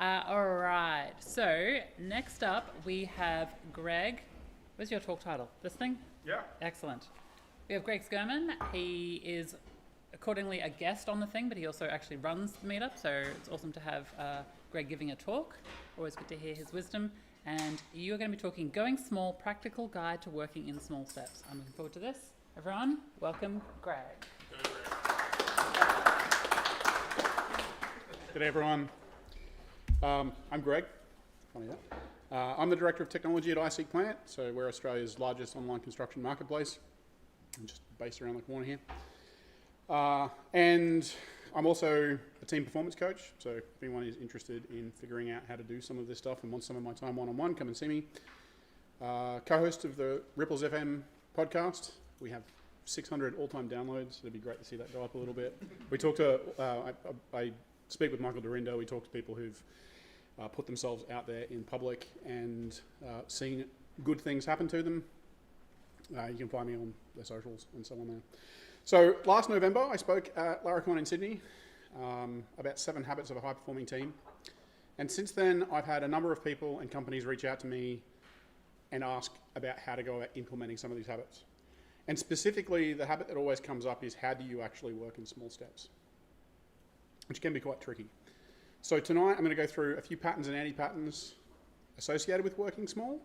All right. So next up we have Greg. Where's your talk title? This thing? Yeah. Excellent. We have Greg Skerman. He is accordingly a guest on the thing, but he also actually runs the meetup. So it's awesome to have Greg giving a talk. Always good to hear his wisdom. And you're going to be talking Going Small, Practical Guide to Working in Small Steps. I'm looking forward to this. Everyone, welcome Greg. G'day everyone. I'm Greg. Funny that. I'm the Director of Technology at iseekplant, so we're Australia's largest online construction marketplace. I'm just based around the corner here. And I'm also a team performance coach, so if anyone is interested in figuring out how to do some of this stuff and wants some of my time one-on-one, come and see me. Co-host of the Ripples FM podcast. We have 600 all-time downloads. It'd be great to see that go up a little bit. We talk to, I speak with Michael Dorindo. We talk to people who've put themselves out there in public and seen good things happen to them. You can find me on their socials and so on there. So last November, I spoke at Laracon in Sydney about 7 habits of a high-performing team. And since then, I've had a number of people and companies reach out to me and ask about how to go about implementing some of these habits. And specifically, the habit that always comes up is how do you actually work in small steps, which can be quite tricky. So tonight, I'm going to go through a few patterns and anti-patterns associated with working small,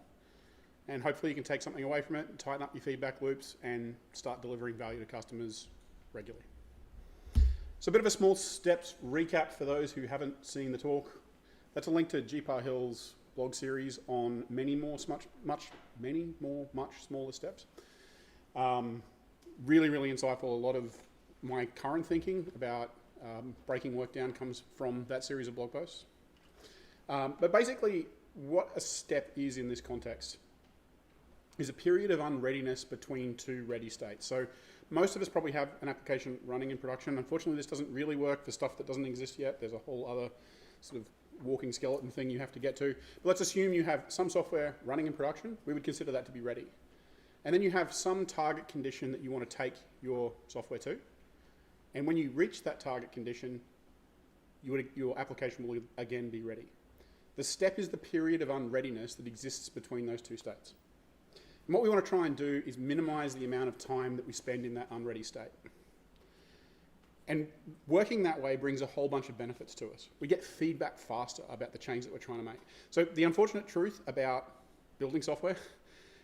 and hopefully you can take something away from it, tighten up your feedback loops, and start delivering value to customers regularly. So a bit of a small steps recap for those who haven't seen the talk. That's a link to G. Hill's blog series on many more much smaller steps. Really insightful. A lot of my current thinking about breaking work down comes from that series of blog posts. But basically, what a step is in this context is a period of unreadiness between two ready states. So most of us probably have an application running in production. Unfortunately, this doesn't really work for stuff that doesn't exist yet. There's a whole other sort of walking skeleton thing you have to get to. But let's assume you have some software running in production. We would consider that to be ready. And then you have some target condition that you want to take your software to. And when you reach that target condition, your application will again be ready. The step is the period of unreadiness that exists between those two states. And what we want to try and do is minimize the amount of time that we spend in that unready state. And working that way brings a whole bunch of benefits to us. We get feedback faster about the change that we're trying to make. So the unfortunate truth about building software,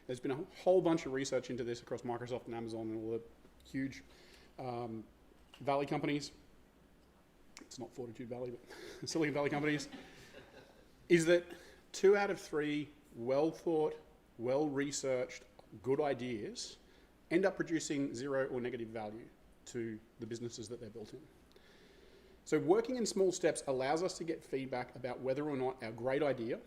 there's been a whole bunch of research into this across Microsoft and Amazon and all the huge Valley companies. It's not Fortitude Valley, but Silicon Valley companies. Is that 2 out of 3 well-thought, well-researched, good ideas end up producing 0 or negative value to the businesses that they're built in. So working in small steps allows us to get feedback about whether or not our great idea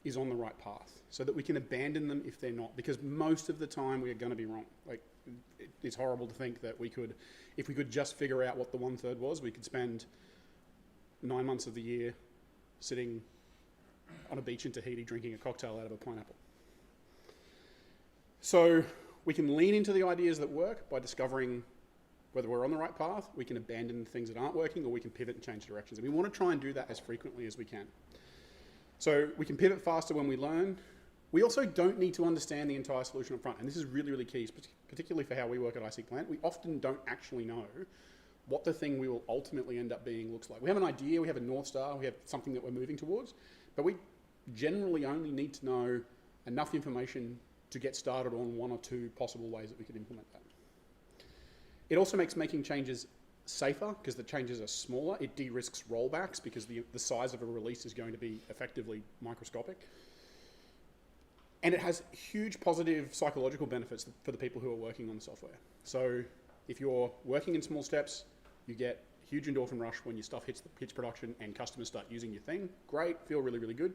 is on the right path so that we can abandon them if they're not, because most of the time we are going to be wrong. Like, it's horrible to think that if we could just figure out what the 1/3 was, we could spend 9 months of the year sitting on a beach in Tahiti drinking a cocktail out of a pineapple. So we can lean into the ideas that work by discovering whether we're on the right path. We can abandon things that aren't working, or we can pivot and change directions. And we want to try and do that as frequently as we can. So we can pivot faster when we learn. We also don't need to understand the entire solution up front. And this is really key, particularly for how we work at iseekplant. We often don't actually know what the thing we will ultimately end up being looks like. We have an idea, we have a North Star, we have something that we're moving towards, but we generally only need to know enough information to get started on 1 or 2 possible ways that we could implement that. It also makes making changes safer because the changes are smaller. It de-risks rollbacks because the size of a release is going to be effectively microscopic. And it has huge positive psychological benefits for the people who are working on the software. So if you're working in small steps, you get a huge endorphin rush when your stuff hits production and customers start using your thing. Great, feel really good.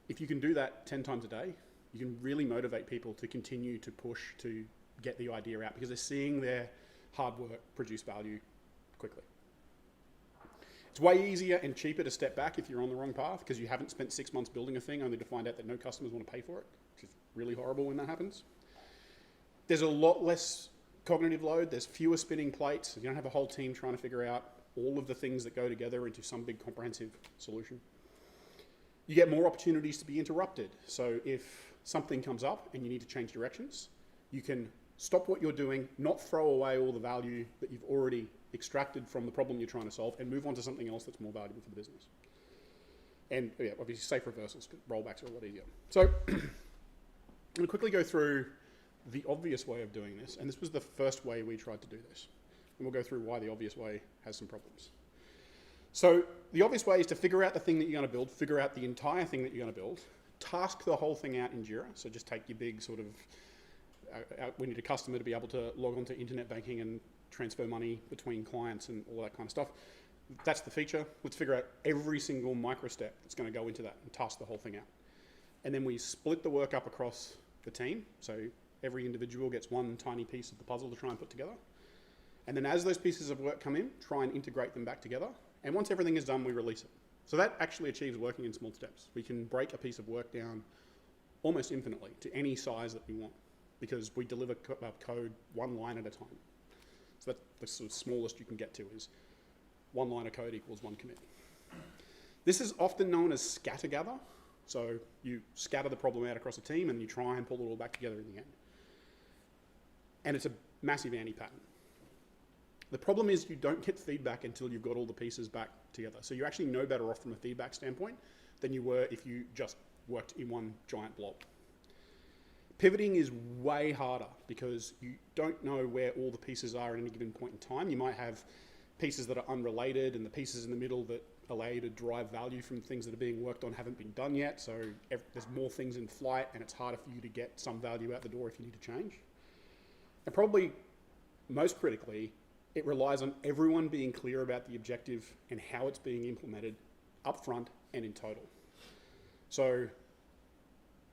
If you can do that 10 times a day, you can really motivate people to continue to push to get the idea out because they're seeing their hard work produce value quickly. It's way easier and cheaper to step back if you're on the wrong path because you haven't spent 6 months building a thing only to find out that no customers want to pay for it, which is really horrible when that happens. There's a lot less cognitive load. There's fewer spinning plates. You don't have a whole team trying to figure out all of the things that go together into some big comprehensive solution. You get more opportunities to be interrupted. So if something comes up and you need to change directions, you can stop what you're doing, not throw away all the value that you've already extracted from the problem you're trying to solve, and move on to something else that's more valuable for the business. And yeah, obviously safe reversals, rollbacks are a lot easier. So I'm going to quickly go through the obvious way of doing this, and this was the first way we tried to do this. And we'll go through why the obvious way has some problems. So the obvious way is to figure out the thing that you're going to build, figure out the entire thing that you're going to build, task the whole thing out in Jira. So just take your big sort of, we need a customer to be able to log on to internet banking and transfer money between clients and all that kind of stuff. That's the feature. Let's figure out every single micro step that's going to go into that and task the whole thing out. And then we split the work up across the team. So every individual gets one tiny piece of the puzzle to try and put together. And then as those pieces of work come in, try and integrate them back together. And once everything is done, we release it. So that actually achieves working in small steps. We can break a piece of work down almost infinitely to any size that we want, because we deliver code one line at a time. So that's the sort of smallest you can get to is one line of code equals one commit. This is often known as scatter gather. So you scatter the problem out across a team and you try and pull it all back together in the end. And it's a massive anti-pattern. The problem is you don't get feedback until you've got all the pieces back together. So you're actually no better off from a feedback standpoint than you were if you just worked in one giant blob. Pivoting is way harder because you don't know where all the pieces are at any given point in time. You might have pieces that are unrelated and the pieces in the middle that allow you to derive value from things that are being worked on haven't been done yet. So there's more things in flight and it's harder for you to get some value out the door if you need to change. And probably most critically, it relies on everyone being clear about the objective and how it's being implemented upfront and in total. So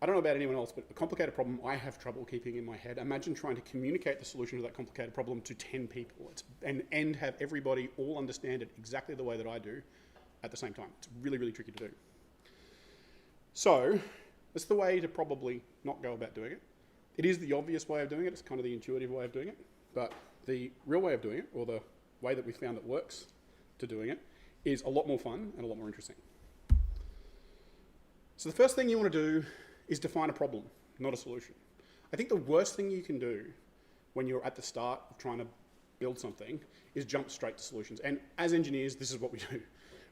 I don't know about anyone else, but a complicated problem I have trouble keeping in my head. Imagine trying to communicate the solution to that complicated problem to 10 people and have everybody all understand it exactly the way that I do at the same time. It's really, really tricky to do. So that's the way to probably not go about doing it. It is the obvious way of doing it. It's kind of the intuitive way of doing it. But the real way of doing it, or the way that we found that works to doing it, is a lot more fun and a lot more interesting. So the first thing you want to do is define a problem, not a solution. I think the worst thing you can do when you're at the start of trying to build something is jump straight to solutions. And as engineers, this is what we do.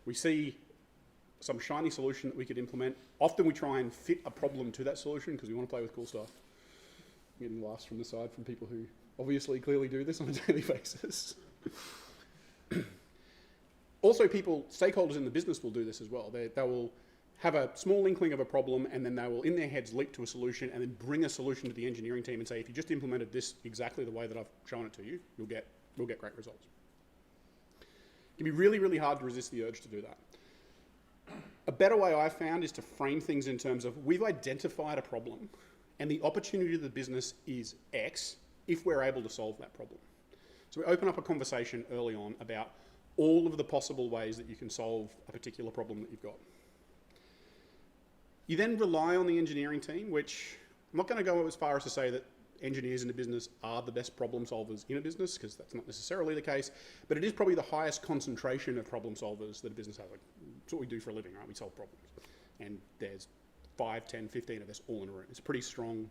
We see some shiny solution that we could implement. Often we try and fit a problem to that solution because we want to play with cool stuff. I'm getting laughs from the side from people who obviously clearly do this on a daily basis. Also, stakeholders in the business will do this as well. They will have a small inkling of a problem and then they will, in their heads, leap to a solution and then bring a solution to the engineering team and say, if you just implemented this exactly the way that I've shown it to you, we'll get great results. It can be really, really hard to resist the urge to do that. A better way I've found is to frame things in terms of, we've identified a problem and the opportunity of the business is X if we're able to solve that problem. So we open up a conversation early on about all of the possible ways that you can solve a particular problem that you've got. You then rely on the engineering team, which I'm not going to go as far as to say that engineers in a business are the best problem solvers in a business, because that's not necessarily the case, but it is probably the highest concentration of problem solvers that a business has. Like, it's what we do for a living, right? We solve problems. And there's 5, 10, 15 of us all in a room. It's a pretty strong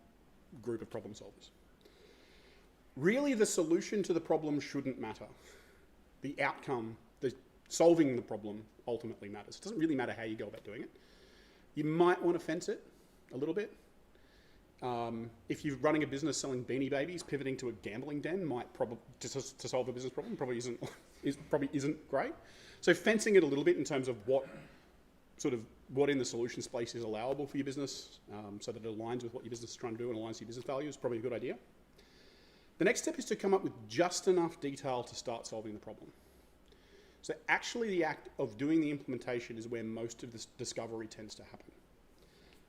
group of problem solvers. Really, the solution to the problem shouldn't matter. The outcome, the solving the problem ultimately matters. It doesn't really matter how you go about doing it. You might want to fence it a little bit. If you're running a business selling Beanie Babies, pivoting to a gambling den might probably, to solve a business problem, probably isn't great. So fencing it a little bit in terms of what in the solution space is allowable for your business, so that it aligns with what your business is trying to do and aligns to your business values is probably a good idea. The next step is to come up with just enough detail to start solving the problem. So actually the act of doing the implementation is where most of this discovery tends to happen.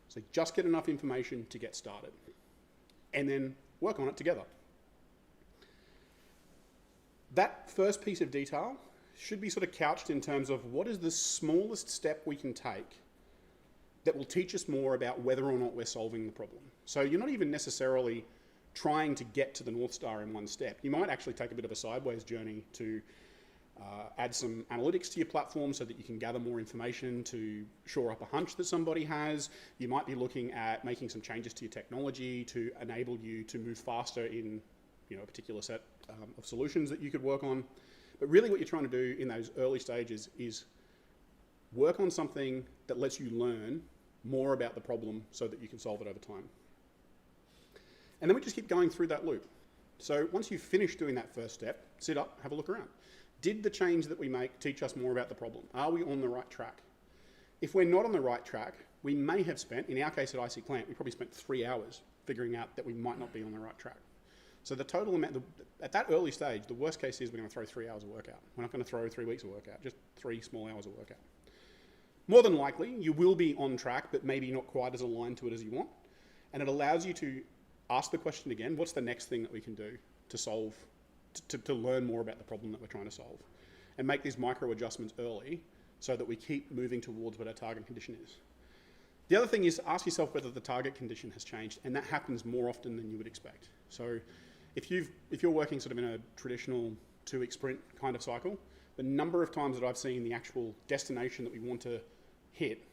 So just get enough information to get started and then work on it together. That first piece of detail should be sort of couched in terms of what is the smallest step we can take that will teach us more about whether or not we're solving the problem. So you're not even necessarily trying to get to the North Star in one step. You might actually take a bit of a sideways journey to add some analytics to your platform so that you can gather more information to shore up a hunch that somebody has. You might be looking at making some changes to your technology to enable you to move faster in a particular set of solutions that you could work on. But really what you're trying to do in those early stages is work on something that lets you learn more about the problem so that you can solve it over time. And then we just keep going through that loop. So once you've finished doing that first step, sit up, have a look around. Did the change that we make teach us more about the problem? Are we on the right track? If we're not on the right track, we may have spent, in our case at iseekplant, we probably spent 3 hours figuring out that we might not be on the right track. So the total amount, at that early stage, the worst case is we're going to throw 3 hours of work out. We're not going to throw 3 weeks of work out, just 3 small hours of work out. More than likely, you will be on track, but maybe not quite as aligned to it as you want. And it allows you to ask the question again, what's the next thing that we can do to solve, to learn more about the problem that we're trying to solve? And make these micro adjustments early so that we keep moving towards what our target condition is. The other thing is ask yourself whether the target condition has changed, and that happens more often than you would expect. So if you're working sort of in a traditional 2-week sprint kind of cycle, the number of times that I've seen the actual destination that we want to hit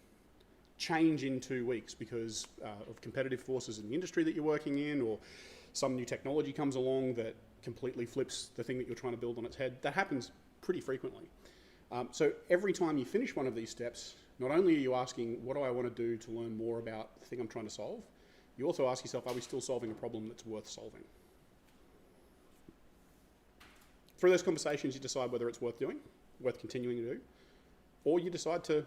change in 2 weeks because of competitive forces in the industry that you're working in, or some new technology comes along that completely flips the thing that you're trying to build on its head. That happens pretty frequently. So every time you finish one of these steps, not only are you asking, what do I want to do to learn more about the thing I'm trying to solve, you also ask yourself, are we still solving a problem that's worth solving? Through those conversations, you decide whether it's worth doing, worth continuing to do, or you decide to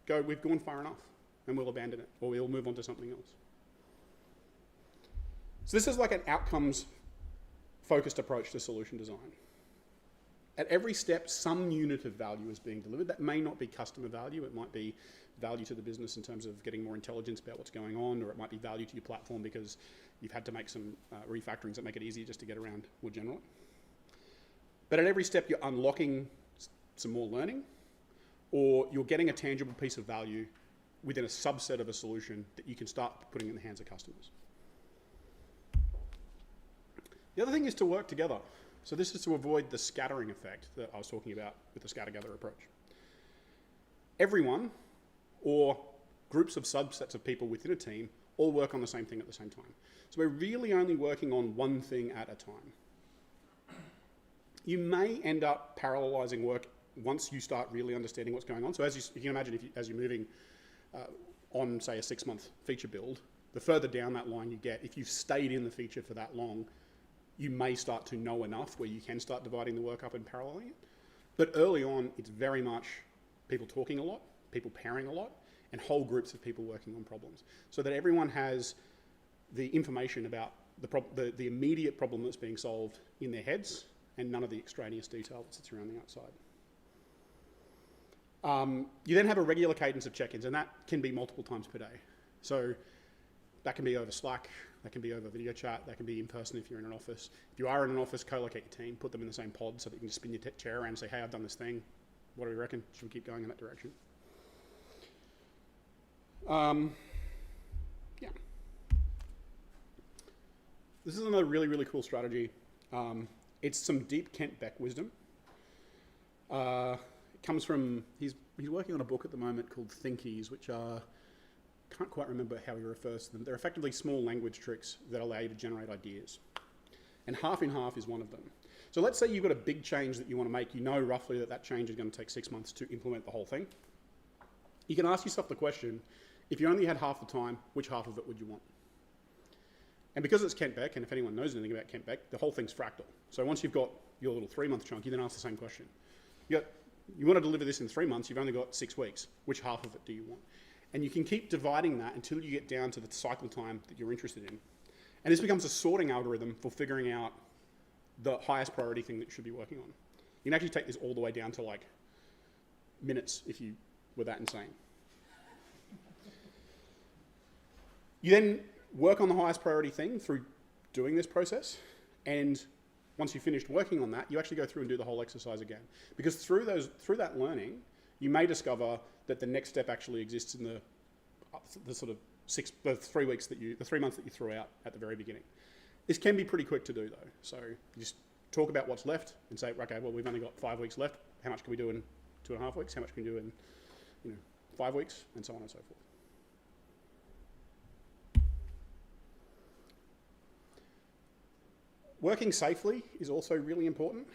go, we've gone far enough, and we'll abandon it, or we'll move on to something else. So this is like an outcomes-focused approach to solution design. At every step, some unit of value is being delivered. That may not be customer value. It might be value to the business in terms of getting more intelligence about what's going on, or it might be value to your platform because you've had to make some refactorings that make it easier just to get around more generally. But at every step, you're unlocking some more learning, or you're getting a tangible piece of value within a subset of a solution that you can start putting in the hands of customers. The other thing is to work together. So this is to avoid the scattering effect that I was talking about with the scatter-gather approach. Everyone, or groups of subsets of people within a team, all work on the same thing at the same time. So we're really only working on one thing at a time. You may end up parallelizing work once you start really understanding what's going on. So as you can imagine, as you're moving on, say, a 6-month feature build, the further down that line you get, if you've stayed in the feature for that long, you may start to know enough where you can start dividing the work up and paralleling it. But early on, it's very much people talking a lot, people pairing a lot, and whole groups of people working on problems, so that everyone has the information about the immediate problem that's being solved in their heads, and none of the extraneous detail that sits around the outside. You then have a regular cadence of check-ins, and that can be multiple times per day. So that can be over Slack, that can be over video chat, that can be in person if you're in an office. If you are in an office, co-locate your team, put them in the same pod so that you can just spin your chair around and say, hey, I've done this thing. What do we reckon? Should we keep going in that direction? Yeah. This is another really, really cool strategy. It's some deep Kent Beck wisdom. It comes from, he's working on a book at the moment called Thinkies, which are, can't quite remember how he refers to them. They're effectively small language tricks that allow you to generate ideas. And half in half is one of them. So let's say you've got a big change that you want to make. You know roughly that change is going to take 6 months to implement the whole thing. You can ask yourself the question, if you only had half the time, which half of it would you want? And because it's Kent Beck, and if anyone knows anything about Kent Beck, the whole thing's fractal. So once you've got your little 3-month chunk, you then ask the same question. You want to deliver this in 3 months, you've only got 6 weeks. Which half of it do you want? And you can keep dividing that until you get down to the cycle time that you're interested in. And this becomes a sorting algorithm for figuring out the highest priority thing that you should be working on. You can actually take this all the way down to like minutes if you were that insane. You then work on the highest priority thing through doing this process, and once you've finished working on that, you actually go through and do the whole exercise again. Because through that learning, you may discover that the next step actually exists in the sort of 3 months that you threw out at the very beginning. This can be pretty quick to do though. So you just talk about what's left and say, okay, well, we've only got 5 weeks left. How much can we do in 2.5 weeks? How much can we do in 5 weeks? And so on and so forth. Working safely is also really important.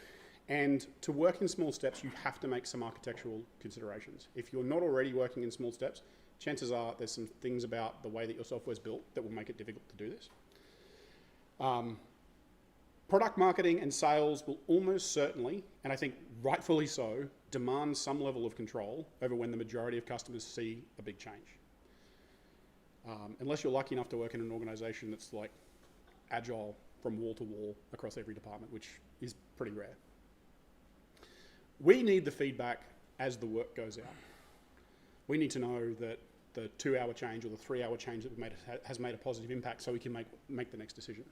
And to work in small steps, you have to make some architectural considerations. If you're not already working in small steps, chances are there's some things about the way that your software is built that will make it difficult to do this. Product marketing and sales will almost certainly, and I think rightfully so, demand some level of control over when the majority of customers see a big change. Unless you're lucky enough to work in an organization that's like agile from wall to wall across every department, which is pretty rare. We need the feedback as the work goes out. We need to know that the 2-hour change or the 3-hour change that we've made has made a positive impact so we can make the next decision.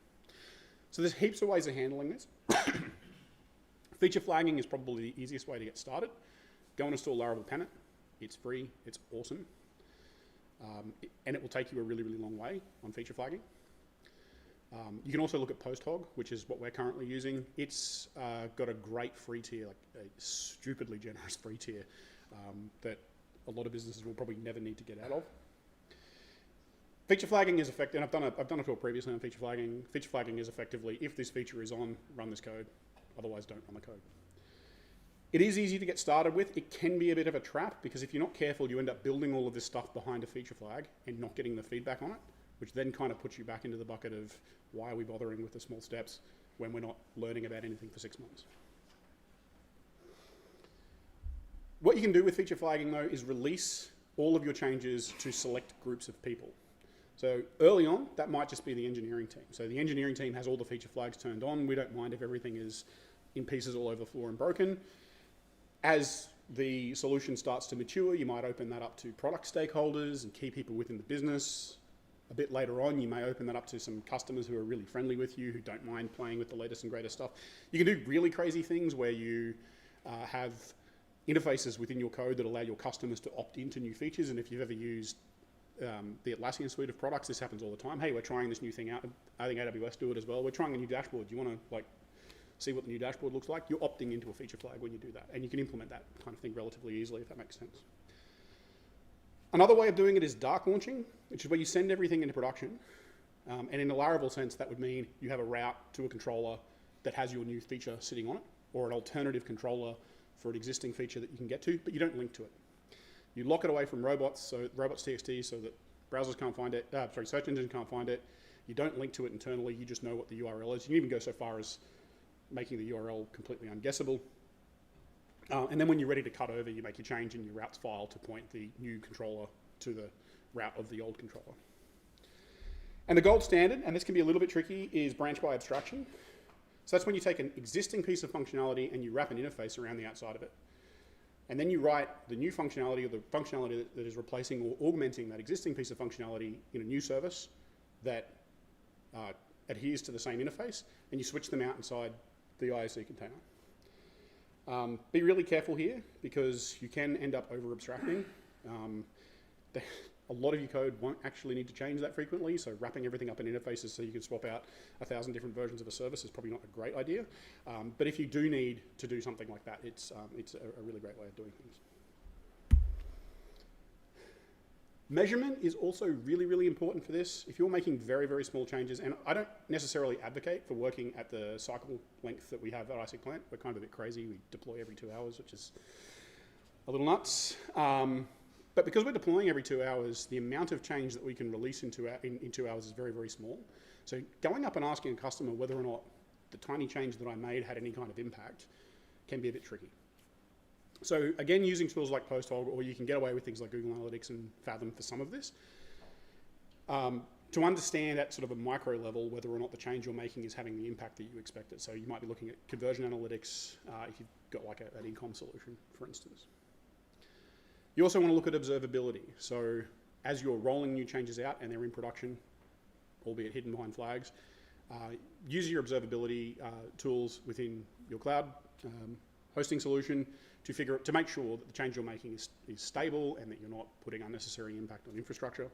So there's heaps of ways of handling this. Feature flagging is probably the easiest way to get started. Go and install Laravel Tenant. It's free, it's awesome. And it will take you a really, really long way on feature flagging. You can also look at PostHog, which is what we're currently using. It's got a great free tier, like a stupidly generous free tier that a lot of businesses will probably never need to get out of. Feature flagging is effective, and I've done a talk previously on feature flagging. Feature flagging is effectively, if this feature is on, run this code. Otherwise, don't run the code. It is easy to get started with. It can be a bit of a trap because if you're not careful, you end up building all of this stuff behind a feature flag and not getting the feedback on it, which then kind of puts you back into the bucket of why are we bothering with the small steps when we're not learning about anything for 6 months. What you can do with feature flagging, though, is release all of your changes to select groups of people. So early on, that might just be the engineering team. So the engineering team has all the feature flags turned on. We don't mind if everything is in pieces all over the floor and broken. As the solution starts to mature, you might open that up to product stakeholders and key people within the business. A bit later on, you may open that up to some customers who are really friendly with you, who don't mind playing with the latest and greatest stuff. You can do really crazy things where you have interfaces within your code that allow your customers to opt into new features. And if you've ever used the Atlassian suite of products, this happens all the time. Hey, we're trying this new thing out. I think AWS do it as well. We're trying a new dashboard. Do you want to see what the new dashboard looks like? You're opting into a feature flag when you do that. And you can implement that kind of thing relatively easily, if that makes sense. Another way of doing it is dark launching, which is where you send everything into production. And in a Laravel sense, that would mean you have a route to a controller that has your new feature sitting on it, or an alternative controller for an existing feature that you can get to, but you don't link to it. You lock it away from robots, so robots.txt, so that browsers can't find it, search engines can't find it. You don't link to it internally, you just know what the URL is. You can even go so far as making the URL completely unguessable. And then when you're ready to cut over, you make your change in your routes file to point the new controller to the route of the old controller. And the gold standard, and this can be a little bit tricky, is branch by abstraction. So that's when you take an existing piece of functionality and you wrap an interface around the outside of it. And then you write the new functionality or the functionality that is replacing or augmenting that existing piece of functionality in a new service that adheres to the same interface, and you switch them out inside the ISE container. Be really careful here because you can end up over abstracting. A lot of your code won't actually need to change that frequently, so wrapping everything up in interfaces so you can swap out 1,000 different versions of a service is probably not a great idea. But if you do need to do something like that, it's a really great way of doing things. Measurement is also really, really important for this. If you're making very, very small changes, and I don't necessarily advocate for working at the cycle length that we have at iseekplant. We're kind of a bit crazy. We deploy every 2 hours, which is a little nuts. But because we're deploying every 2 hours, the amount of change that we can release in 2 hours is very, very small. So going up and asking a customer whether or not the tiny change that I made had any kind of impact can be a bit tricky. So again, using tools like PostHog, or you can get away with things like Google Analytics and Fathom for some of this, to understand at sort of a micro level whether or not the change you're making is having the impact that you expected. So you might be looking at conversion analytics if you've got like an e-com solution, for instance. You also want to look at observability. So as you're rolling new changes out and they're in production, albeit hidden behind flags, use your observability tools within your cloud hosting solution to make sure that the change you're making is stable and that you're not putting unnecessary impact on infrastructure.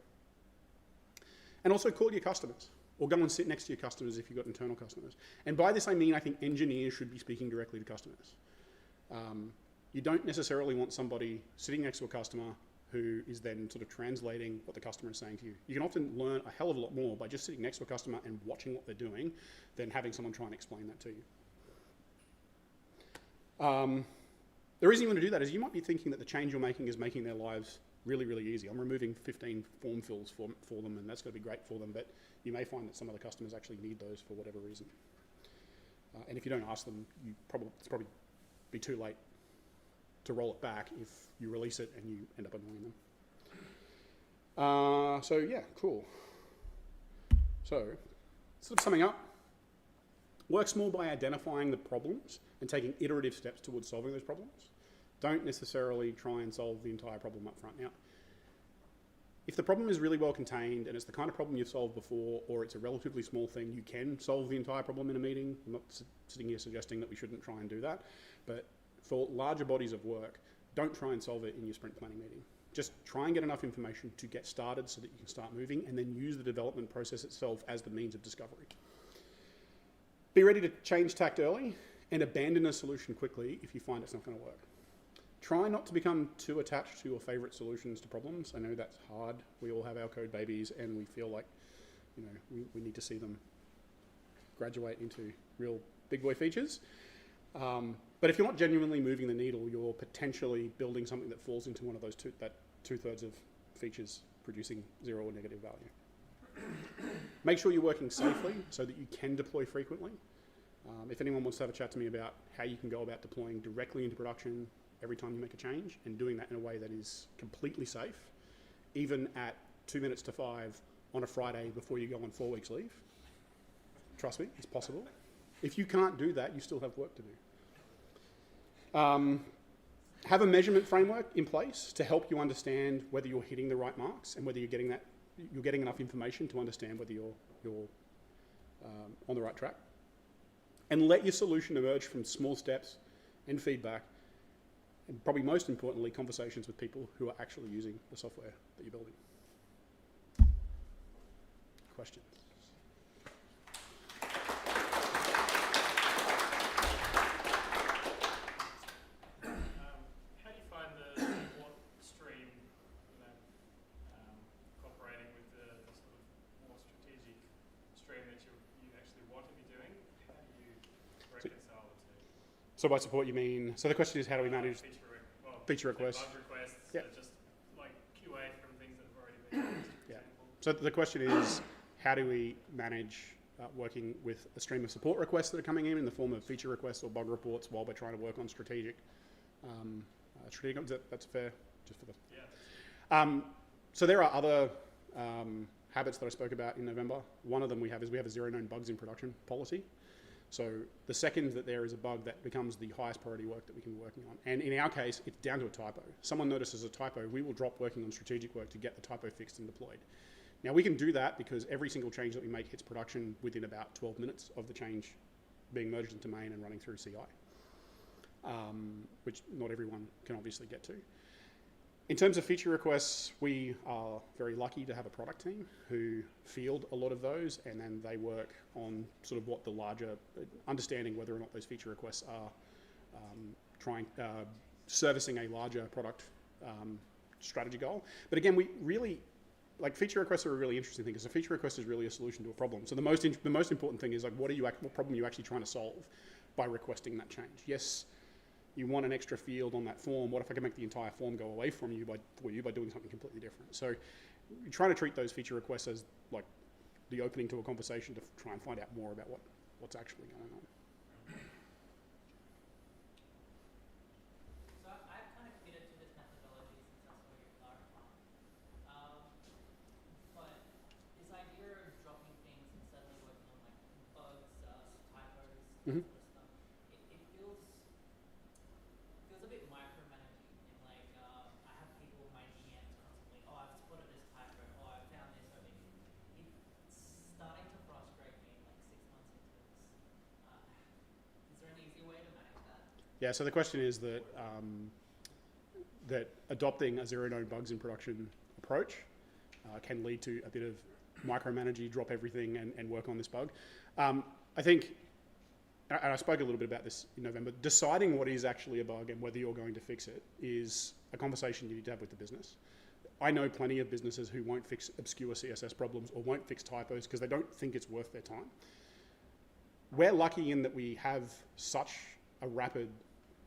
And also call your customers. or go and sit next to your customers if you've got internal customers. And by this I mean I think engineers should be speaking directly to customers. You don't necessarily want somebody sitting next to a customer who is then sort of translating what the customer is saying to you. You can often learn a hell of a lot more by just sitting next to a customer and watching what they're doing than having someone try and explain that to you. The reason you want to do that is you might be thinking that the change you're making is making their lives really, really easy. I'm removing 15 form fills for them, and that's going to be great for them, but you may find that some of the customers actually need those for whatever reason. And if you don't ask them, it's probably be too late to roll it back if you release it and you end up annoying them. So yeah, cool. So, sort of summing up, work small by identifying the problems and taking iterative steps towards solving those problems. Don't necessarily try and solve the entire problem up front. Now, if the problem is really well contained and it's the kind of problem you've solved before, or it's a relatively small thing, you can solve the entire problem in a meeting. I'm not sitting here suggesting that we shouldn't try and do that, but for larger bodies of work, don't try and solve it in your sprint planning meeting. Just try and get enough information to get started so that you can start moving, and then use the development process itself as the means of discovery. Be ready to change tact early and abandon a solution quickly if you find it's not going to work. Try not to become too attached to your favorite solutions to problems. I know that's hard. We all have our code babies and we feel like, we need to see them graduate into real big boy features. But if you're not genuinely moving the needle, you're potentially building something that falls into one of those two-thirds of features producing 0 or negative value. Make sure you're working safely so that you can deploy frequently. If anyone wants to have a chat to me about how you can go about deploying directly into production every time you make a change and doing that in a way that is completely safe, even at 2 minutes to 5 on a Friday before you go on 4 weeks leave, trust me, it's possible. If you can't do that, you still have work to do. Have a measurement framework in place to help you understand whether you're hitting the right marks and whether you're getting enough information to understand whether you're on the right track. And let your solution emerge from small steps and feedback, and probably most importantly, conversations with people who are actually using the software that you're building. Questions? How do you find the support stream, cooperating with the sort of more strategic stream that you actually want to be doing? How do you reconcile the two? So by support you mean, so the question is how do we manage feature requests? Bug requests, yeah. Just like QA from things that have already been used, for example. So the question is, how do we manage working with a stream of support requests that are coming in the form of feature requests or bug reports while we're trying to work on strategic. That's fair, just for the. Yeah. So there are other habits that I spoke about in November. One of them we have a 0 known bugs in production policy. So the second that there is a bug, that becomes the highest priority work that we can be working on. And in our case, it's down to a typo. Someone notices a typo, we will drop working on strategic work to get the typo fixed and deployed. Now we can do that because every single change that we make hits production within about 12 minutes of the change being merged into main and running through CI, which not everyone can obviously get to. In terms of feature requests, we are very lucky to have a product team who field a lot of those, and then they work on sort of what the larger, understanding whether or not those feature requests are servicing a larger product strategy goal. But again, we really, feature requests are a really interesting thing because a feature request is really a solution to a problem. So the most important thing is what problem are you actually trying to solve by requesting that change? Yes, you want an extra field on that form. What if I can make the entire form go away from you by doing something completely different? So you're trying to treat those feature requests as like the opening to a conversation to try and find out more about what's actually going on. So I've kind of fitted to this methodology since I saw your Laravel. But this idea of dropping things and suddenly working on bugs, typos, Mm-hmm. sort of stuff, it feels a bit micromanaging. And I have people, my DMs constantly, oh, I've spotted this typo, oh, I found this. It's starting to frustrate me 6 months into this. Is there an easy way to manage that? Yeah, so the question is that that adopting a 0 known bugs in production approach can lead to a bit of micromanage you, drop everything and work on this bug. I think, and I spoke a little bit about this in November, deciding what is actually a bug and whether you're going to fix it is a conversation you need to have with the business. I know plenty of businesses who won't fix obscure CSS problems or won't fix typos because they don't think it's worth their time. We're lucky in that we have such a rapid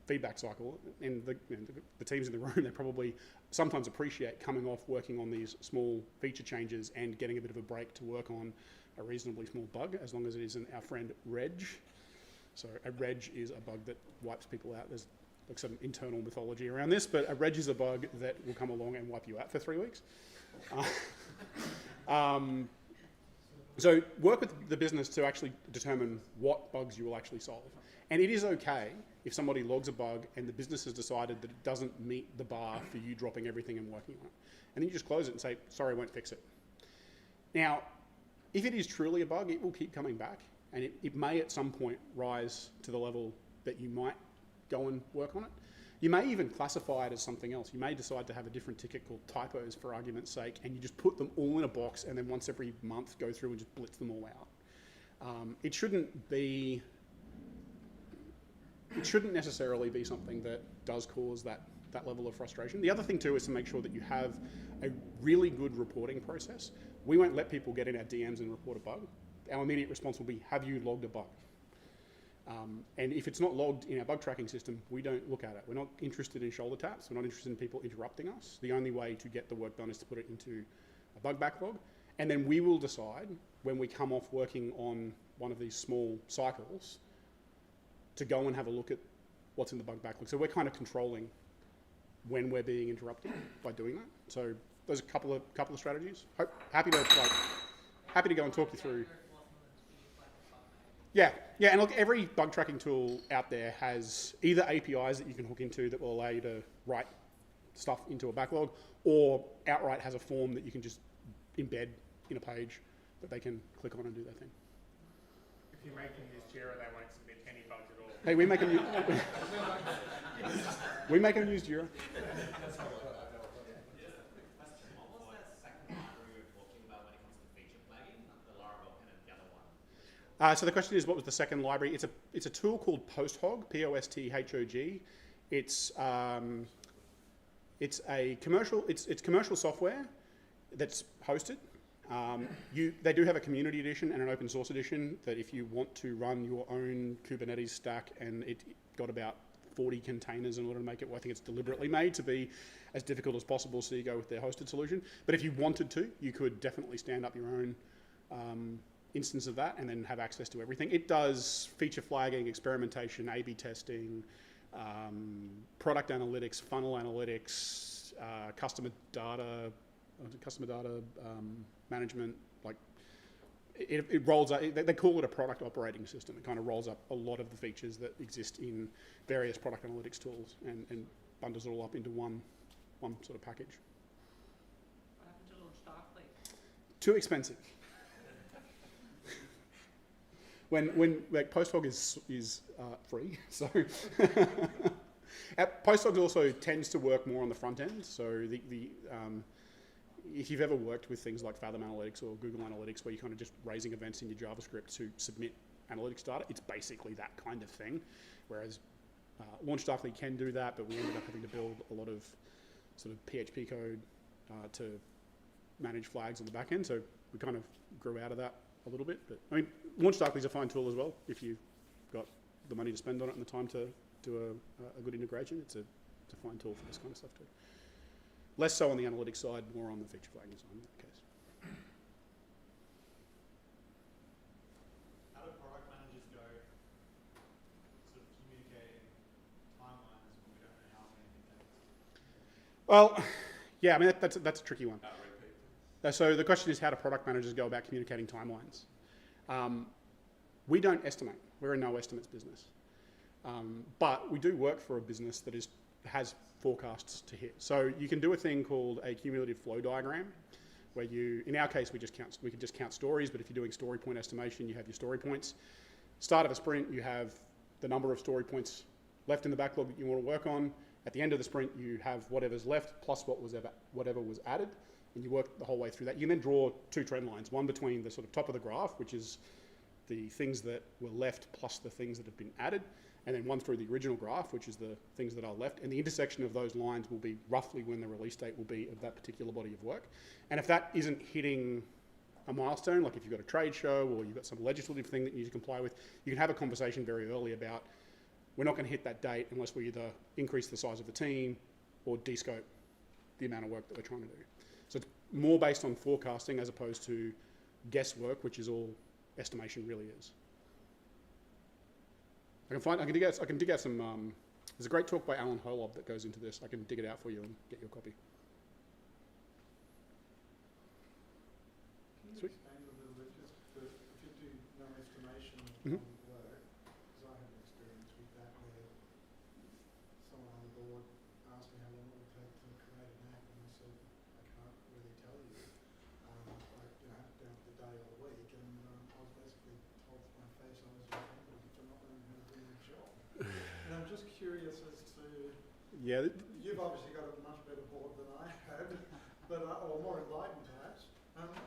feedback cycle, and the teams in the room, they probably sometimes appreciate coming off working on these small feature changes and getting a bit of a break to work on a reasonably small bug, as long as it isn't our friend reg. So a reg is a bug that wipes people out. There's like some internal mythology around this, but a reg is a bug that will come along and wipe you out for 3 weeks. So work with the business to actually determine what bugs you will actually solve. And it is okay if somebody logs a bug and the business has decided that it doesn't meet the bar for you dropping everything and working on it. And then you just close it and say, sorry, I won't fix it. Now, if it is truly a bug, it will keep coming back, and it may at some point rise to the level that you might go and work on it. You may even classify it as something else. You may decide to have a different ticket called typos, for argument's sake, and you just put them all in a box and then once every month go through and just blitz them all out. It shouldn't necessarily be something that does cause that level of frustration. The other thing too is to make sure that you have a really good reporting process. We won't let people get in our DMs and report a bug. Our immediate response will be, have you logged a bug? And if it's not logged in our bug tracking system, we don't look at it. We're not interested in shoulder taps. We're not interested in people interrupting us. The only way to get the work done is to put it into a bug backlog. And then we will decide when we come off working on one of these small cycles to go and have a look at what's in the bug backlog. So we're kind of controlling when we're being interrupted by doing that. So there's a couple of strategies. Happy to go and talk you through. Yeah, and look, every bug tracking tool out there has either APIs that you can hook into that will allow you to write stuff into a backlog, or outright has a form that you can just embed in a page that they can click on and do their thing. If you make them use Jira, they won't submit any bugs at all. Hey, we make them use Jira. So the question is, what was the second library? It's a tool called PostHog, P-O-S-T-H-O-G. It's commercial software that's hosted. They do have a community edition and an open source edition that if you want to run your own Kubernetes stack, and it got about 40 containers in order to make it, well, I think it's deliberately made to be as difficult as possible, so you go with their hosted solution. But if you wanted to, you could definitely stand up your own instance of that and then have access to everything. It does feature flagging, experimentation, A/B testing, product analytics, funnel analytics, customer data management. Like it rolls up. They call it a product operating system. It kind of rolls up a lot of the features that exist in various product analytics tools and bundles it all up into one sort of package. What happened to launch Darkly? Too expensive. When like PostHog is free, so PostHog also tends to work more on the front end. So if you've ever worked with things like Fathom Analytics or Google Analytics, where you're kind of just raising events in your JavaScript to submit analytics data, it's basically that kind of thing. Whereas LaunchDarkly can do that, but we ended up having to build a lot of sort of PHP code to manage flags on the back end. So we kind of grew out of that a little bit. But I mean, LaunchDarkly is a fine tool as well if you've got the money to spend on it and the time to do a good integration. It's a fine tool for this kind of stuff too. Less so on the analytics side, more on the feature flagging side in that case. How do product managers go sort of communicating timelines when we don't know how many things? Well, yeah, I mean, that's a tricky one. So the question is, how do product managers go about communicating timelines? We don't estimate. We're a no estimates business. But we do work for a business that has forecasts to hit. So you can do a thing called a cumulative flow diagram, where in our case, we can just count stories, but if you're doing story point estimation, you have your story points. Start of a sprint, you have the number of story points left in the backlog that you want to work on. At the end of the sprint, you have whatever's left plus whatever was added. and you work the whole way through that. You can then draw two trend lines, one between the sort of top of the graph, which is the things that were left plus the things that have been added, and then one through the original graph, which is the things that are left, and the intersection of those lines will be roughly when the release date will be of that particular body of work. And if that isn't hitting a milestone, like if you've got a trade show or you've got some legislative thing that you need to comply with, you can have a conversation very early about, we're not going to hit that date unless we either increase the size of the team or descope the amount of work that we're trying to do. So it's more based on forecasting as opposed to guesswork, which is all estimation really is. I can dig out some, there's a great talk by Alan Holob that goes into this. I can dig it out for you and get you a copy. Can you Sweet. expand a little bit, just for, if you do no estimation Mhm. on work, because I have an experience with that where someone on the board asked me how long it would take to create an app, and I said, I can't really tell you. Down to the day or the week, and I was basically told to my face I was incompetent for not knowing how to do the job. And I'm just curious as to, Yeah, you've obviously got a much better board than I had, but or more enlightened perhaps.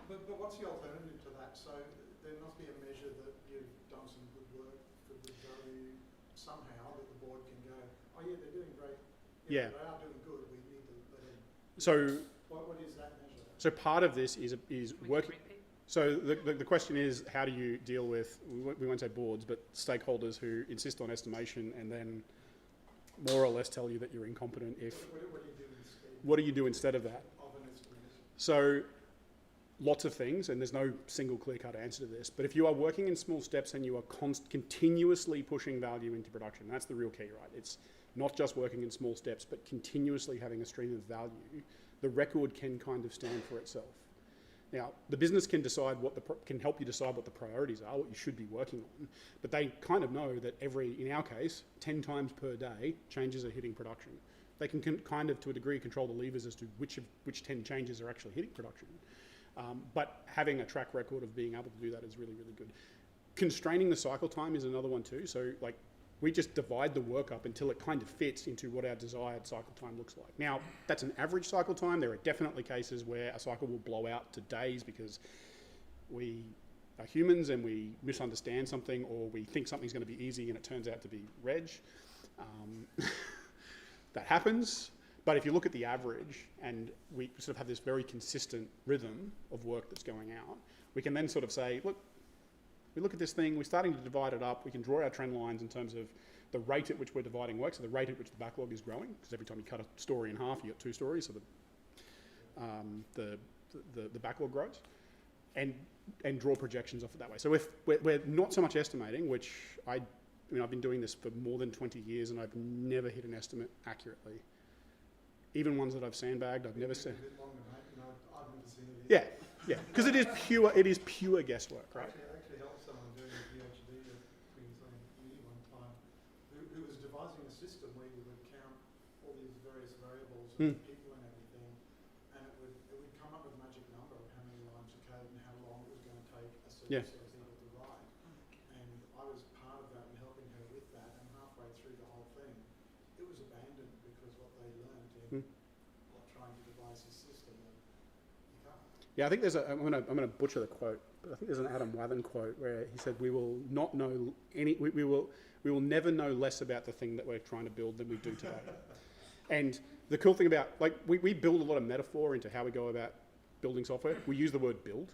But what's the alternative to that? So there must be a measure that you've done some good work for good value somehow that the board can go, oh yeah, they're doing great. Yeah. They are doing good. We need to let them. so What is that measure? so part of this is Can we just working. repeat? So the question is, how do you deal with, we won't say boards, but stakeholders who insist on estimation and then more or less tell you that you're incompetent if, What do you do instead what do you do instead of that? of an estimation? So lots of things, and there's no single clear-cut answer to this, but if you are working in small steps and you are continuously pushing value into production, that's the real key, right? It's not just working in small steps, but continuously having a stream of value. The record can kind of stand for itself. Now, the business can decide can help you decide what the priorities are, what you should be working on, but they kind of know that in our case, 10 times per day, changes are hitting production. They can kind of, to a degree, control the levers as to which 10 changes are actually hitting production. But having a track record of being able to do that is really, really good. Constraining the cycle time is another one too. So like, we just divide the work up until it kind of fits into what our desired cycle time looks like. Now, that's an average cycle time. There are definitely cases where a cycle will blow out to days because we are humans and we misunderstand something, or we think something's going to be easy and it turns out to be reg. That happens. But if you look at the average and we sort of have this very consistent rhythm of work that's going out, we can then sort of say, look, we look at this thing, we're starting to divide it up, we can draw our trend lines in terms of the rate at which we're dividing work, so the rate at which the backlog is growing, because every time you cut a story in half, you got 2 stories, so the backlog grows, and draw projections off it that way. So if we're not so much estimating, which I've been doing this for more than 20 years and I've never hit an estimate accurately. Even ones that I've sandbagged, I've never seen. A bit longer, mate, I've never seen it. Yeah, because it is pure guesswork, right? I actually helped someone doing a PhD at Queensland Uni one time who was devising a system where you would count all these various variables and people and everything, and it would come up with a magic number of how many lines of code and how long it was going to take a certain set of people to write. And I was part of that and helping her with that, and halfway through the whole thing, it was abandoned because what they learned in trying to devise this system, that you can't. Yeah, I think there's I'm gonna butcher the quote, but I think there's an Adam Wathan quote where he said, "We will not know we will never know less about the thing that we're trying to build than we do today." And the cool thing about, like, we build a lot of metaphor into how we go about building software. We use the word build.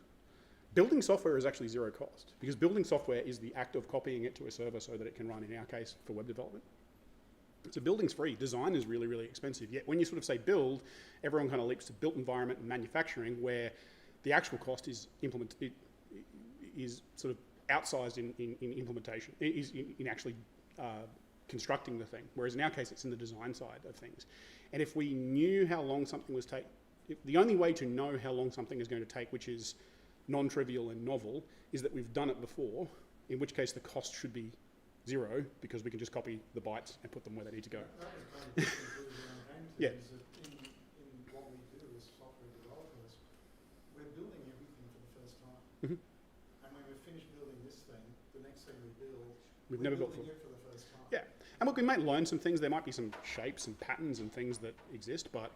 Building software is actually zero cost, because building software is the act of copying it to a server so that it can run, in our case, for web development. So building's free. Design is really, really expensive. Yet when you sort of say build, everyone kind of leaps to built environment and manufacturing, where the actual cost is sort of outsized in implementation, in actually constructing the thing. Whereas in our case, it's in the design side of things. And if we knew how long something was the only way to know how long something is going to take, which is non-trivial and novel, is that we've done it before, in which case the cost should be zero, because we can just copy the bytes and put them where they need to go. That was kind of the conclusion I came to, Yeah. is that in what we do as software developers, we're building everything for the first time. And when we're finished building this thing, the next thing we build, We've we're never built building before. it for the first time. Yeah, and look, we might learn some things. There might be some shapes and patterns and things that exist, but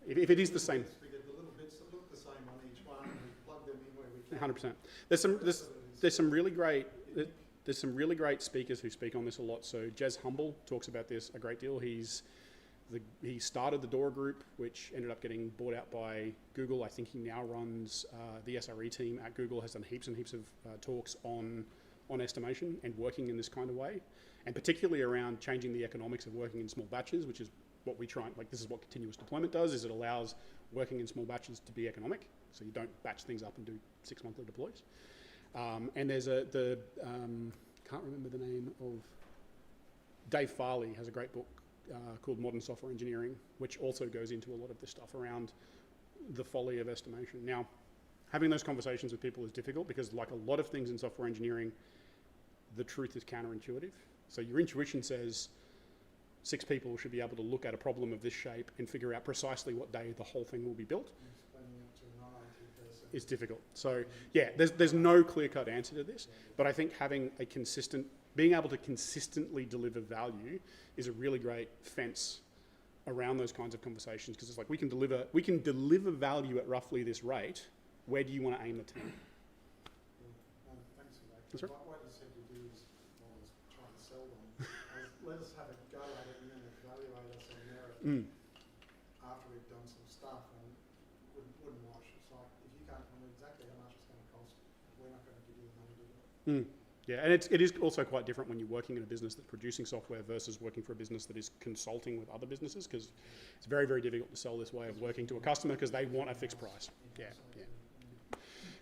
if it is the same. We get the little bits that 100%. There's some really great speakers who speak on this a lot. So Jez Humble talks about this a great deal. He started the Dora group, which ended up getting bought out by Google. I think he now runs the SRE team at Google, has done heaps and heaps of talks on estimation and working in this kind of way, and particularly around changing the economics of working in small batches, which is what we try, like this is what continuous deployment does, is it allows working in small batches to be economic, so you don't batch things up and do 6 monthly deploys. And there's can't remember the name of, Dave Farley has a great book called Modern Software Engineering, which also goes into a lot of this stuff around the folly of estimation. Now, having those conversations with people is difficult because, like a lot of things in software engineering, the truth is counterintuitive. So your intuition says 6 people should be able to look at a problem of this shape and figure out precisely what day the whole thing will be built. It's difficult. So yeah, there's no clear-cut answer to this, but I think having a being able to consistently deliver value is a really great fence around those kinds of conversations, because it's like we can deliver value at roughly this rate. Where do you want to aim the team? Thanks for that. That's right. What you said you do is, well, I was trying to sell them. Let us have a go at it and then evaluate us on merit after we've done some stuff, and wouldn't wash. It's like, if you can't tell me exactly how much it's going to cost, we're not going to give you the money to do it. Yeah, and it is also quite different when you're working in a business that's producing software versus working for a business that is consulting with other businesses, because it's very, very difficult to sell this way of working to a customer because they want a fixed price. Yeah.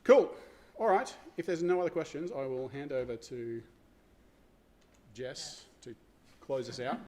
Cool. All right. If there's no other questions, I will hand over to Jess to close us out.